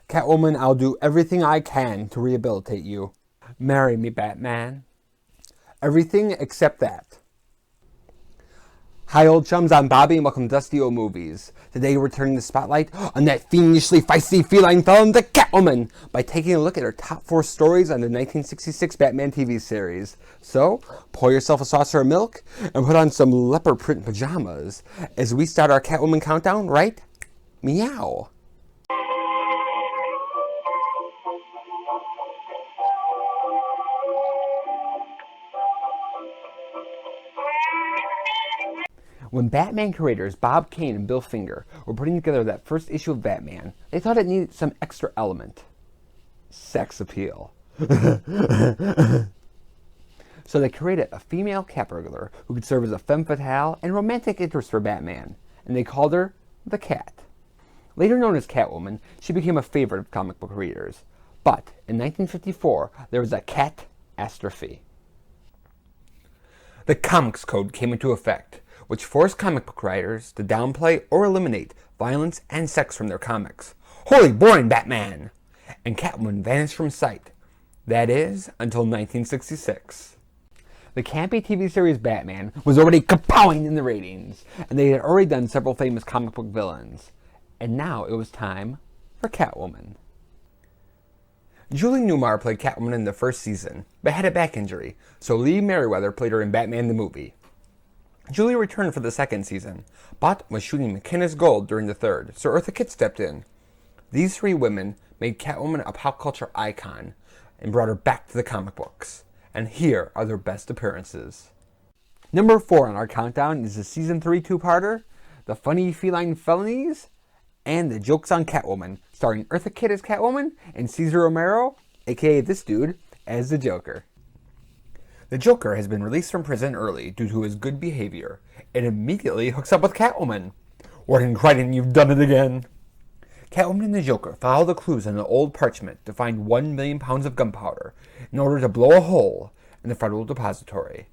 Catwoman, I'll do everything I can to rehabilitate you. Marry me, Batman. Everything except that. Hi, old chums, I'm Bobby, and welcome to Dusty O Movies. Today we're turning the spotlight on that fiendishly feisty feline film, the Catwoman, by taking a look at her top 4 stories on the 1966 Batman TV series. So, pour yourself a saucer of milk and put on some leopard print pajamas as we start our Catwoman countdown, right? Meow. When Batman creators Bob Kane and Bill Finger were putting together that first issue of Batman, they thought it needed some extra element. Sex appeal. So they created a female cat burglar who could serve as a femme fatale and romantic interest for Batman, and they called her the Cat. Later known as Catwoman, she became a favorite of comic book readers. But in 1954, there was a catastrophe. The Comics Code came into effect, which forced comic book writers to downplay or eliminate violence and sex from their comics. Holy boring, Batman! And Catwoman vanished from sight. That is, until 1966. The campy TV series Batman was already kapowing in the ratings, and they had already done several famous comic book villains. And now it was time for Catwoman. Julie Newmar played Catwoman in the first season, but had a back injury, so Lee Meriwether played her in Batman the movie. Julie returned for the second season, but was shooting McKenna's Gold during the third, so Eartha Kitt stepped in. These 3 women made Catwoman a pop culture icon and brought her back to the comic books. And here are their best appearances. Number 4 on our countdown is the Season 3 two-parter, The Funny Feline Felonies, and The Jokes on Catwoman, starring Eartha Kitt as Catwoman and Cesar Romero, aka this dude, as the Joker. The Joker has been released from prison early due to his good behavior, and immediately hooks up with Catwoman. Warden Crichton, you've done it again! Catwoman and the Joker follow the clues on an old parchment to find 1 million pounds of gunpowder in order to blow a hole in the Federal Depository.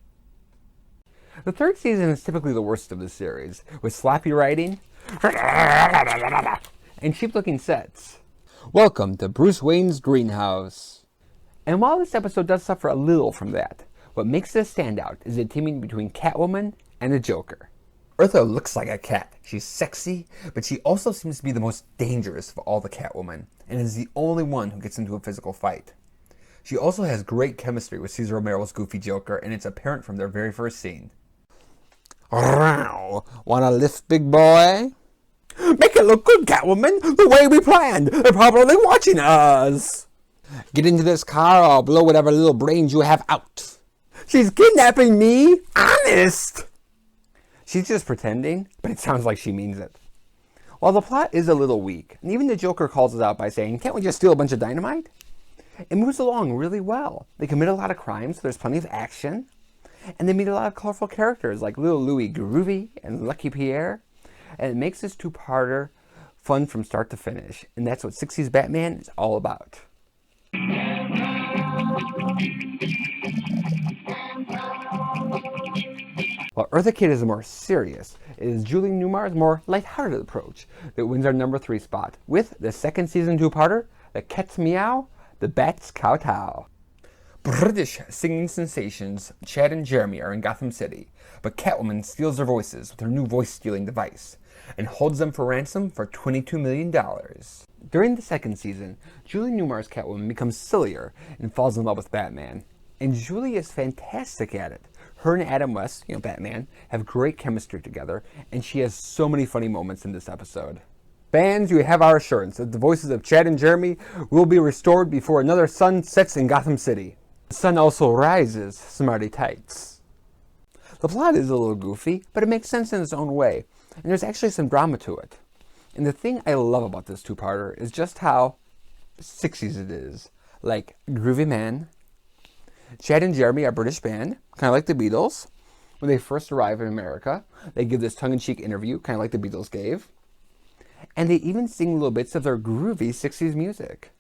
The third season is typically the worst of the series, with sloppy writing and cheap-looking sets. Welcome to Bruce Wayne's greenhouse. And while this episode does suffer a little from that, what makes this stand out is the teaming between Catwoman and the Joker. Eartha looks like a cat. She's sexy, but she also seems to be the most dangerous of all the Catwoman, and is the only one who gets into a physical fight. She also has great chemistry with Cesar Romero's goofy Joker, and it's apparent from their very first scene. Wanna lift, big boy? Make it look good, Catwoman, the way we planned. They're probably watching us. Get into this car, or I'll blow whatever little brains you have out. She's kidnapping me! Honest! She's just pretending, but it sounds like she means it. While the plot is a little weak, and even the Joker calls it out by saying, can't we just steal a bunch of dynamite? It moves along really well. They commit a lot of crimes, so there's plenty of action. And they meet a lot of colorful characters like Little Louis Groovy and Lucky Pierre. And it makes this two-parter fun from start to finish. And that's what 60s Batman is all about. While Eartha Kitt is more serious, it is Julie Newmar's more lighthearted approach that wins our number 3 spot with the second season two-parter, The Cat's Meow, The Bat's Kowtow. British singing sensations Chad and Jeremy are in Gotham City, but Catwoman steals their voices with her new voice-stealing device and holds them for ransom for $22 million. During the second season, Julie Newmar's Catwoman becomes sillier and falls in love with Batman. And Julie is fantastic at it. Her and Adam West, Batman, have great chemistry together, and she has so many funny moments in this episode. Fans, you have our assurance that the voices of Chad and Jeremy will be restored before another sun sets in Gotham City. The sun also rises, smarty tights. The plot is a little goofy, but it makes sense in its own way, and there's actually some drama to it. And the thing I love about this two-parter is just how 60s it is. Like, groovy man. Chad and Jeremy are a British band, kind of like the Beatles. When they first arrive in America, they give this tongue-in-cheek interview, kind of like the Beatles gave. And they even sing little bits of their groovy 60s music.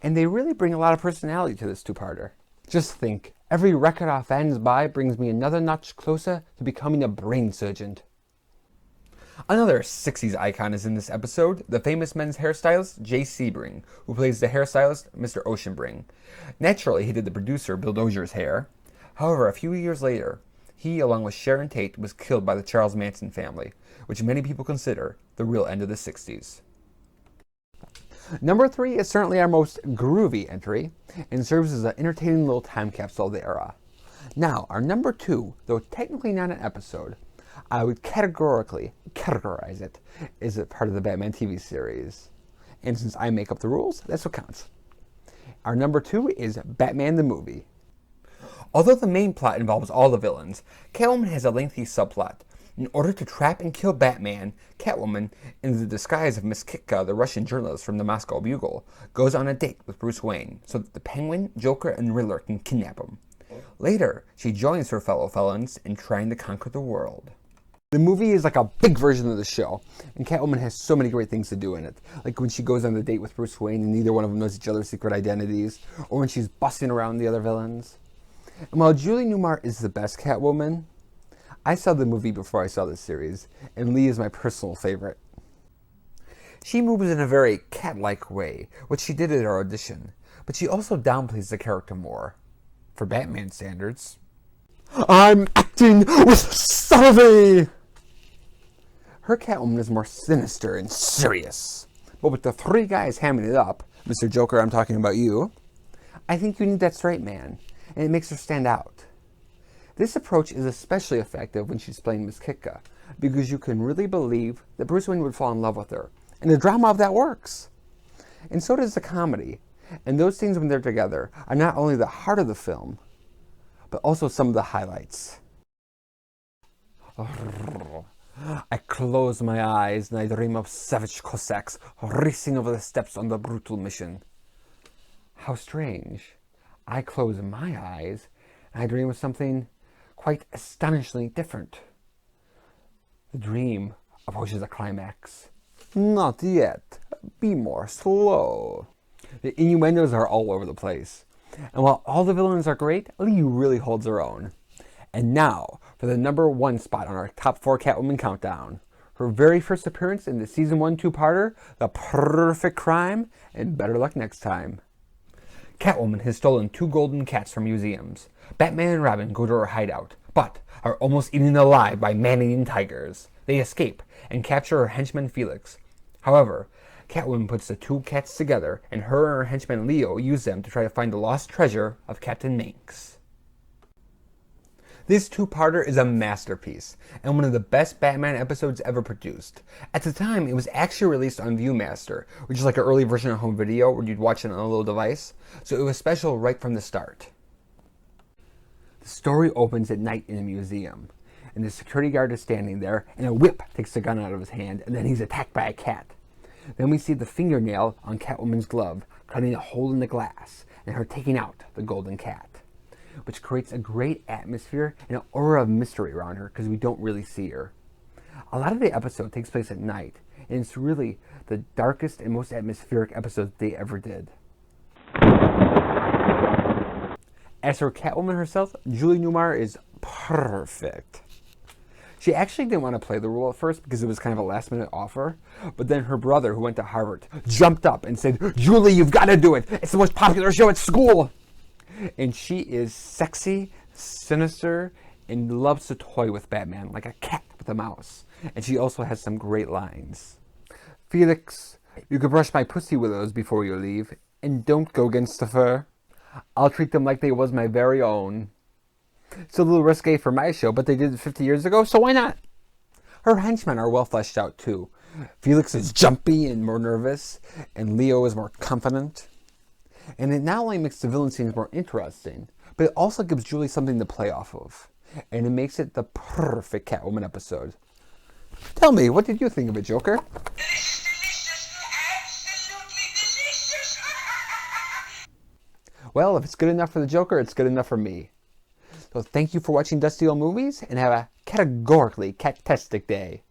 And they really bring a lot of personality to this two-parter. Just think, every record our fans buy brings me another notch closer to becoming a brain surgeon. Another 60s icon is in this episode, the famous men's hairstylist Jay Sebring, who plays the hairstylist Mr. Oceanbring. Naturally, he did the producer Bill Dozier's hair. However, a few years later, he, along with Sharon Tate, was killed by the Charles Manson family, which many people consider the real end of the 60s. Number 3 is certainly our most groovy entry, and serves as an entertaining little time capsule of the era. Now, our number 2, though technically not an episode, I would categorically categorize it as a part of the Batman TV series. And since I make up the rules, that's what counts. Our number 2 is Batman the Movie. Although the main plot involves all the villains, Catwoman has a lengthy subplot. In order to trap and kill Batman, Catwoman, in the disguise of Miss Kitka, the Russian journalist from the Moscow Bugle, goes on a date with Bruce Wayne so that the Penguin, Joker, and Riddler can kidnap him. Later, she joins her fellow felons in trying to conquer the world. The movie is like a big version of the show, and Catwoman has so many great things to do in it. Like when she goes on the date with Bruce Wayne and neither one of them knows each other's secret identities, or when she's busting around the other villains. And while Julie Newmar is the best Catwoman, I saw the movie before I saw the series, and Lee is my personal favorite. She moves in a very cat-like way, which she did at her audition, but she also downplays the character more. For Batman standards. I'm acting with subtlety! Her Catwoman is more sinister and serious. But with the 3 guys hamming it up, Mr. Joker, I'm talking about you, I think you need that straight man, and it makes her stand out. This approach is especially effective when she's playing Miss Kitka, because you can really believe that Bruce Wayne would fall in love with her, and the drama of that works. And so does the comedy, and those scenes when they're together are not only the heart of the film, but also some of the highlights. I close my eyes and I dream of savage Cossacks racing over the steppes on the brutal mission. How strange. I close my eyes and I dream of something quite astonishingly different. The dream approaches a climax. Not yet. Be more slow. The innuendos are all over the place. And while all the villains are great, Lee really holds her own. And now, for the number 1 spot on our top 4 Catwoman countdown. Her very first appearance in the Season 1 two-parter, The Perfect Crime, and Better Luck Next Time. Catwoman has stolen 2 golden cats from museums. Batman and Robin go to her hideout, but are almost eaten alive by man-eating tigers. They escape and capture her henchman Felix. However, Catwoman puts the 2 cats together, and her and her henchman Leo use them to try to find the lost treasure of Captain Manx. This two-parter is a masterpiece, and one of the best Batman episodes ever produced. At the time, it was actually released on Viewmaster, which is like an early version of home video where you'd watch it on a little device, so it was special right from the start. The story opens at night in a museum, and the security guard is standing there, and a whip takes the gun out of his hand, and then he's attacked by a cat. Then we see the fingernail on Catwoman's glove cutting a hole in the glass, and her taking out the golden cat, which creates a great atmosphere and an aura of mystery around her because we don't really see her. A lot of the episode takes place at night, and it's really the darkest and most atmospheric episode they ever did. As for Catwoman herself, Julie Newmar is perfect. She actually didn't want to play the role at first because it was kind of a last-minute offer, but then her brother, who went to Harvard, jumped up and said, "Julie, you've got to do it! It's the most popular show at school!" And she is sexy, sinister, and loves to toy with Batman like a cat with a mouse. And she also has some great lines. "Felix, you could brush my pussy willows before you leave, and don't go against the fur. I'll treat them like they was my very own. It's a little risque for my show, but they did it 50 years ago, so why not?" Her henchmen are well fleshed out too. Felix is jumpy and more nervous, and Leo is more confident. And it not only makes the villain scenes more interesting, but it also gives Julie something to play off of. And it makes it the perfect Catwoman episode. Tell me, what did you think of it, Joker? Delicious, absolutely delicious. Well, if it's good enough for the Joker, it's good enough for me. So thank you for watching Dusty Old Movies, and have a categorically cat-tastic day.